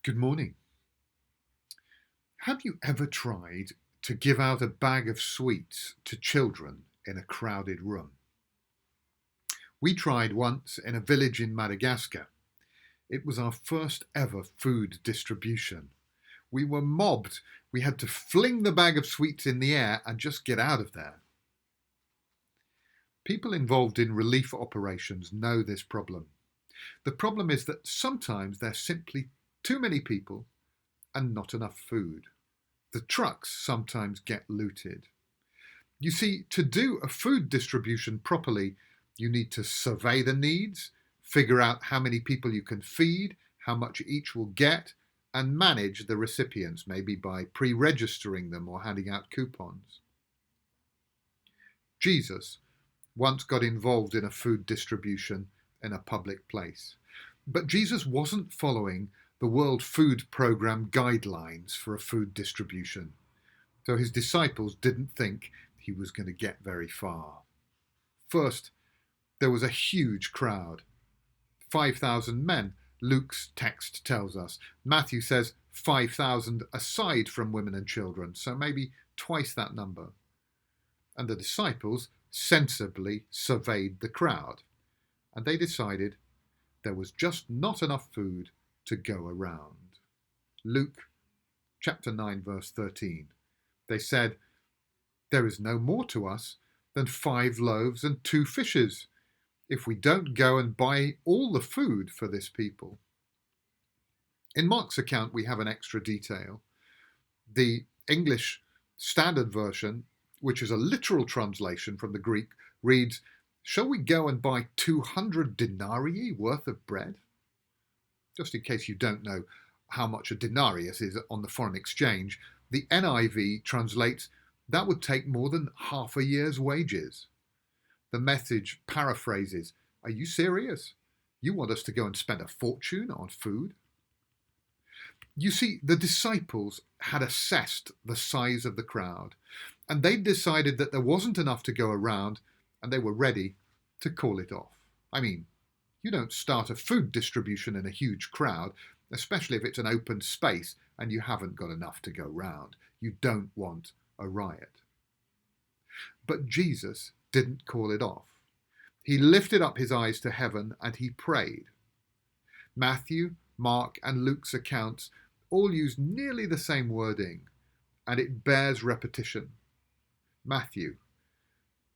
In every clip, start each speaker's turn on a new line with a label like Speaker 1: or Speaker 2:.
Speaker 1: Good morning. Have you ever tried to give out a bag of sweets to children in a crowded room? We tried once in a village in Madagascar. It was our first ever food distribution. We were mobbed. We had to fling the bag of sweets in the air and just get out of there. People involved in relief operations know this problem. The problem is that sometimes there's simply too many people and not enough food. The trucks sometimes get looted. You see, to do a food distribution properly, you need to survey the needs, figure out how many people you can feed, how much each will get, and manage the recipients, maybe by pre registering them or handing out coupons. Jesus once got involved in a food distribution in a public place. But Jesus wasn't following the World Food Programme guidelines for a food distribution, so his disciples didn't think he was going to get very far. First, there was a huge crowd, 5,000 men, Luke's text tells us. Matthew says 5,000 aside from women and children, so maybe twice that number. And the disciples sensibly surveyed the crowd, and they decided there was just not enough food to go around. Luke chapter 9, verse 13. They said, "There is no more to us than 5 loaves and 2 fishes, if we don't go and buy all the food for this people." In Mark's account, we have an extra detail. The English Standard Version, which is a literal translation from the Greek, reads, "Shall we go and buy 200 denarii worth of bread?" Just in case you don't know how much a denarius is on the foreign exchange, the NIV translates, "That would take more than half a year's wages." The Message paraphrases, "Are you serious? You want us to go and spend a fortune on food?" You see, the disciples had assessed the size of the crowd, and they decided that there wasn't enough to go around, and they were ready to call it off. I mean, you don't start a food distribution in a huge crowd, especially if it's an open space and you haven't got enough to go round. You don't want a riot. But Jesus didn't call it off. He lifted up his eyes to heaven and he prayed. Matthew, Mark, and Luke's accounts all use nearly the same wording, and it bears repetition. Matthew,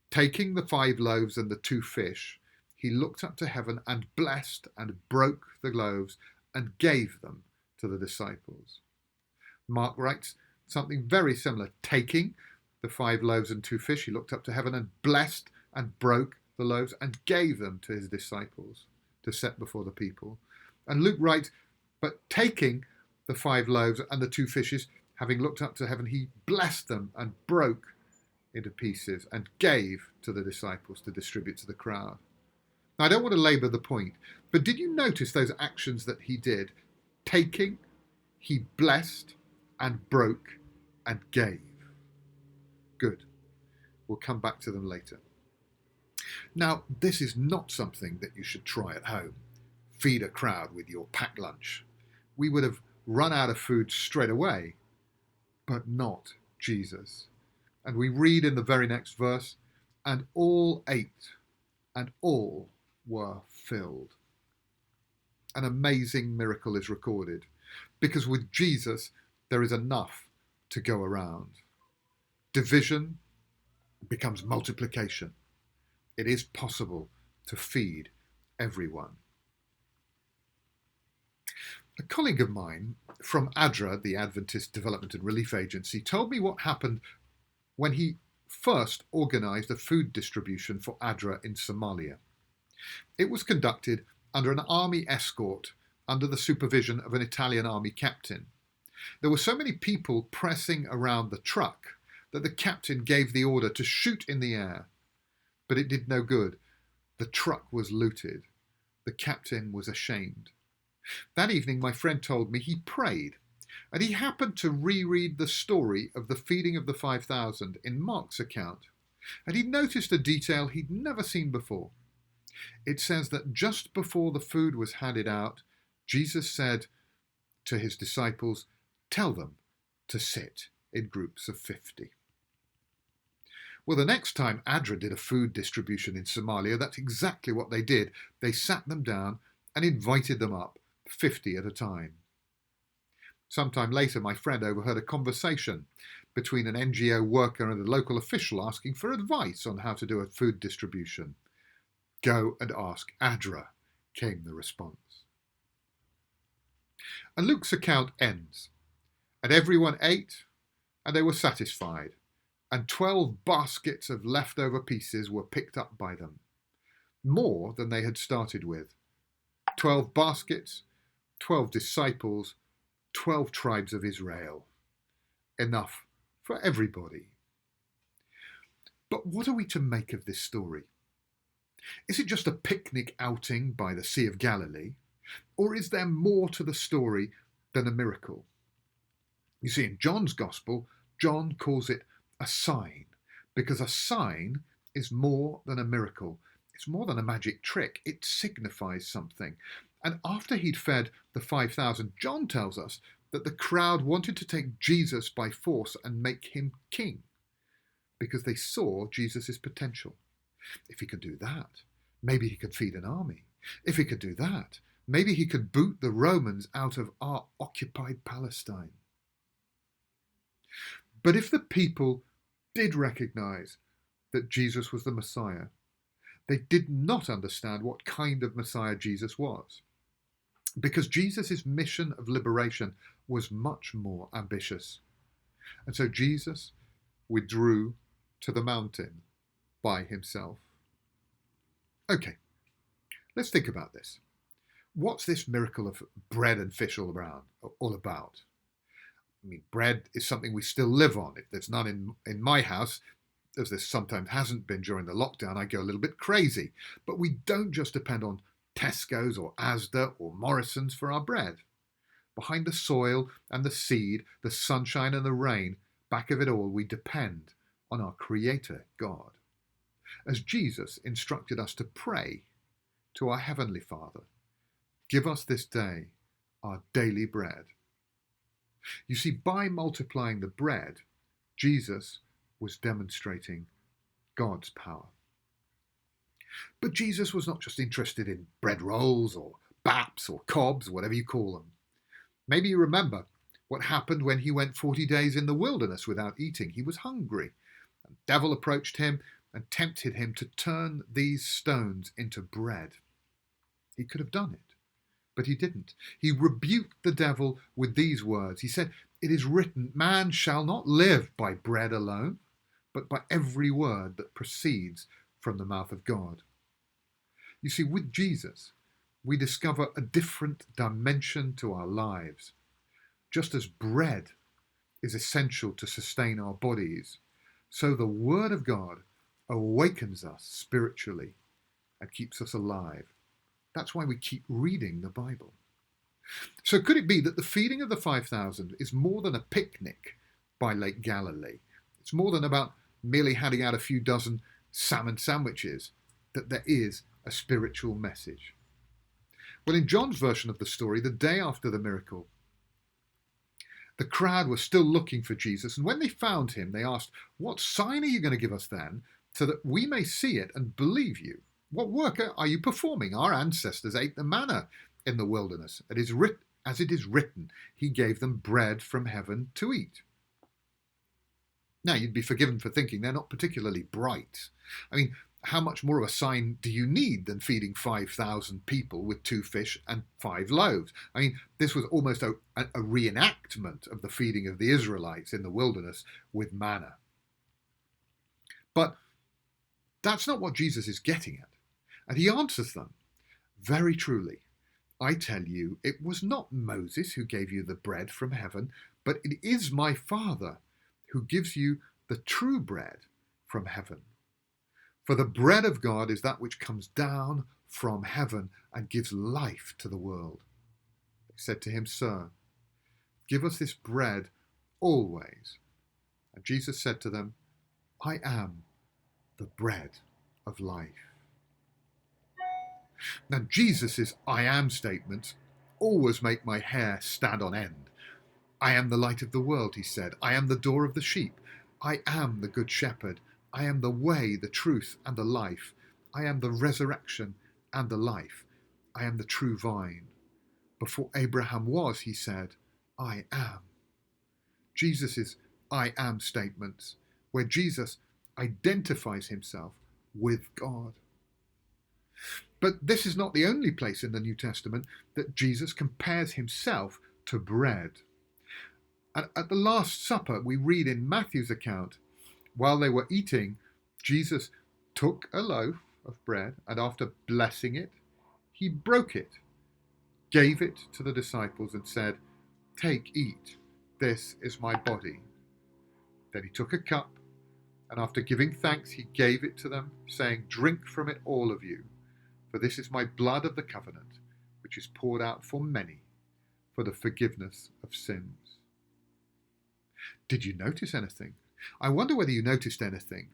Speaker 1: taking the 5 loaves and the 2 fish, he looked up to heaven and blessed and broke the loaves and gave them to the disciples. Mark writes something very similar. Taking the 5 loaves and 2 fish, he looked up to heaven and blessed and broke the loaves and gave them to his disciples to set before the people. And Luke writes, but taking the 5 loaves and the 2 fishes, having looked up to heaven, he blessed them and broke into pieces and gave to the disciples to distribute to the crowd. Now, I don't want to labour the point, but did you notice those actions that he did? Taking, he blessed and broke and gave. Good. We'll come back to them later. Now, this is not something that you should try at home. Feed a crowd with your packed lunch. We would have run out of food straight away, but not Jesus. And we read in the very next verse, and all ate, and all were filled. An amazing miracle is recorded, because with Jesus there is enough to go around. Division becomes multiplication. It is possible to feed everyone. A colleague of mine from ADRA, the Adventist Development and Relief Agency, told me what happened when he first organised a food distribution for ADRA in Somalia. It was conducted under an army escort under the supervision of an Italian army captain. There were so many people pressing around the truck that the captain gave the order to shoot in the air. But it did no good. The truck was looted. The captain was ashamed. That evening, my friend told me he prayed, and he happened to reread the story of the feeding of the 5,000 in Mark's account, and he noticed a detail he'd never seen before. It says that just before the food was handed out, Jesus said, to his disciples, "Tell them to sit in groups of 50. Well, the next time ADRA did a food distribution in Somalia, that's exactly what they did. They sat them down and invited them up, 50 at a time. Sometime later, my friend overheard a conversation between an NGO worker and a local official asking for advice on how to do a food distribution. "Go and ask ADRA," came the response. And Luke's account ends. "And everyone ate, and they were satisfied, and 12 baskets of leftover pieces were picked up by them, more than they had started with. 12 baskets, 12 disciples, 12 tribes of Israel. Enough for everybody." But what are we to make of this story? Is it just a picnic outing by the Sea of Galilee? Or is there more to the story than a miracle? You see, in John's Gospel, John calls it a sign, because a sign is more than a miracle. It's more than a magic trick. It signifies something. And after he'd fed the 5,000, John tells us that the crowd wanted to take Jesus by force and make him king, because they saw Jesus' potential. If he could do that, maybe he could feed an army. If he could do that, maybe he could boot the Romans out of our occupied Palestine. But if the people did recognize that Jesus was the Messiah, they did not understand what kind of Messiah Jesus was, because Jesus' mission of liberation was much more ambitious. And so Jesus withdrew to the mountain by himself. Okay, let's think about this. What's this miracle of bread and fish all about? I mean, bread is something we still live on. If there's none in my house, as there sometimes hasn't been during the lockdown, I go a little bit crazy. But we don't just depend on Tesco's or Asda or Morrison's for our bread. Behind the soil and the seed, the sunshine and the rain, back of it all, we depend on our Creator, God. As Jesus instructed us to pray to our Heavenly Father, "Give us this day our daily bread." You see, by multiplying the bread, Jesus was demonstrating God's power. But Jesus was not just interested in bread rolls or baps or cobs, whatever you call them. Maybe you remember what happened when he went 40 days in the wilderness without eating. He was hungry. The devil approached him and tempted him to turn these stones into bread. He could have done it, but he didn't. He rebuked the devil with these words. He said, "It is written, man shall not live by bread alone, but by every word that proceeds from the mouth of God." You see, with Jesus, we discover a different dimension to our lives. Just as bread is essential to sustain our bodies, so the Word of God awakens us spiritually and keeps us alive. That's why we keep reading the Bible. So could it be that the feeding of the 5,000 is more than a picnic by Lake Galilee? It's more than about merely handing out a few dozen salmon sandwiches, that there is a spiritual message. Well, in John's version of the story, the day after the miracle, the crowd was still looking for Jesus, and when they found him, they asked, "What sign are you going to give us then, so that we may see it and believe you? What work are you performing? Our ancestors ate the manna in the wilderness. As it is written, he gave them bread from heaven to eat." Now, you'd be forgiven for thinking they're not particularly bright. I mean, how much more of a sign do you need than feeding 5,000 people with 2 fish and 5 loaves? I mean, this was almost a reenactment of the feeding of the Israelites in the wilderness with manna. But that's not what Jesus is getting at. And he answers them, "Very truly, I tell you, it was not Moses who gave you the bread from heaven, but it is my Father who gives you the true bread from heaven. For the bread of God is that which comes down from heaven and gives life to the world." They said to him, "Sir, give us this bread always." And Jesus said to them, "I am the bread of life." Now, Jesus' "I am" statements always make my hair stand on end. I am the light of the world, he said. I am the door of the sheep. I am the good shepherd. I am the way, the truth, and the life. I am the resurrection and the life. I am the true vine. Before Abraham was, he said, I am. Jesus' I am statements, where Jesus identifies himself with God. But this is not the only place in the New Testament that Jesus compares himself to bread. At the Last Supper, we read in Matthew's account, while they were eating, Jesus took a loaf of bread, and after blessing it, he broke it, gave it to the disciples, and said, "Take, eat, this is my body." Then he took a cup, and after giving thanks, he gave it to them, saying, "Drink from it, all of you, for this is my blood of the covenant, which is poured out for many for the forgiveness of sins." Did you notice anything? I wonder whether you noticed anything.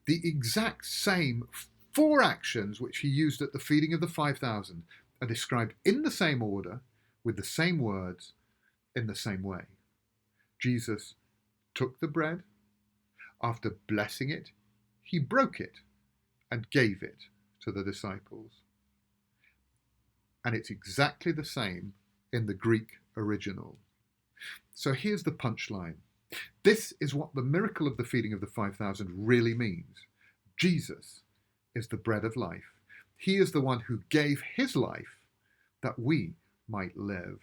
Speaker 1: The exact same 4 actions which he used at the feeding of the 5,000 are described in the same order, with the same words, in the same way. Jesus took the bread. After blessing it, he broke it and gave it to the disciples. And it's exactly the same in the Greek original. So here's the punchline. This is what the miracle of the feeding of the 5,000 really means. Jesus is the bread of life. He is the one who gave his life that we might live.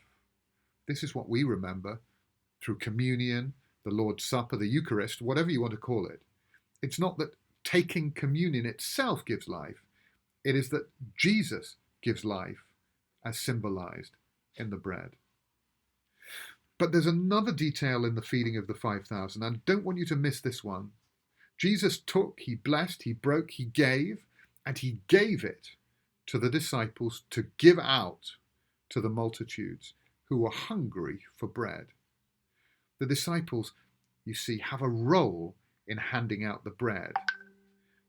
Speaker 1: This is what we remember through communion, the Lord's Supper, the Eucharist, whatever you want to call it. It's not that taking communion itself gives life. It is that Jesus gives life as symbolized in the bread. But there's another detail in the feeding of the 5,000. I don't want you to miss this one. Jesus took, he blessed, he broke, he gave, and he gave it to the disciples to give out to the multitudes who were hungry for bread. The disciples, you see, have a role in handing out the bread.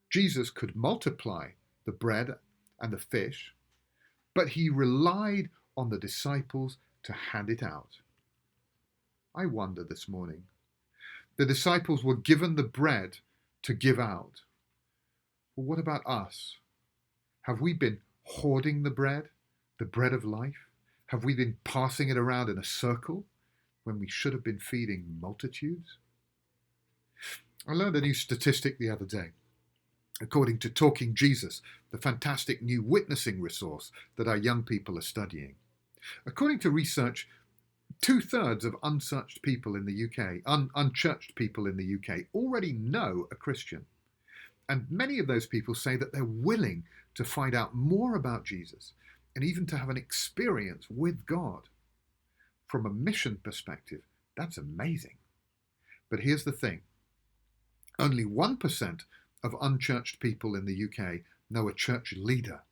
Speaker 1: Jesus could multiply the bread and the fish, but he relied on the disciples to hand it out. I wonder this morning. The disciples were given the bread to give out. Well, what about us? Have we been hoarding the bread of life? Have we been passing it around in a circle when we should have been feeding multitudes? I learned a new statistic the other day. According to Talking Jesus, the fantastic new witnessing resource that our young people are studying. According to research, 2/3 of unchurched people in the UK already know a Christian. And many of those people say that they're willing to find out more about Jesus and even to have an experience with God. From a mission perspective, that's amazing. But here's the thing. Only 1% of unchurched people in the UK know a church leader.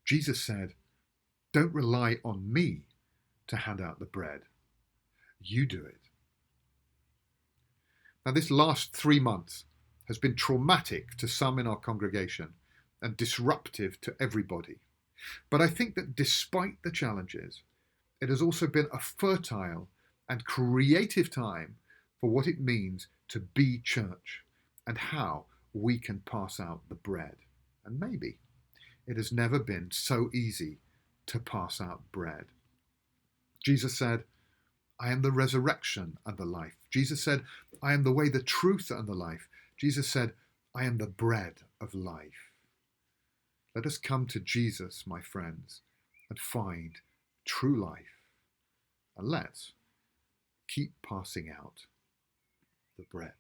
Speaker 1: Jesus said, "Don't rely on me to hand out the bread. You do it." Now, this last 3 months has been traumatic to some in our congregation and disruptive to everybody. But I think that despite the challenges, it has also been a fertile and creative time for what it means to be church and how we can pass out the bread. And maybe it has never been so easy to pass out bread. Jesus said, "I am the resurrection and the life." Jesus said, "I am the way, the truth, and the life." Jesus said, "I am the bread of life." Let us come to Jesus, my friends, and find true life. And let's keep passing out the bread.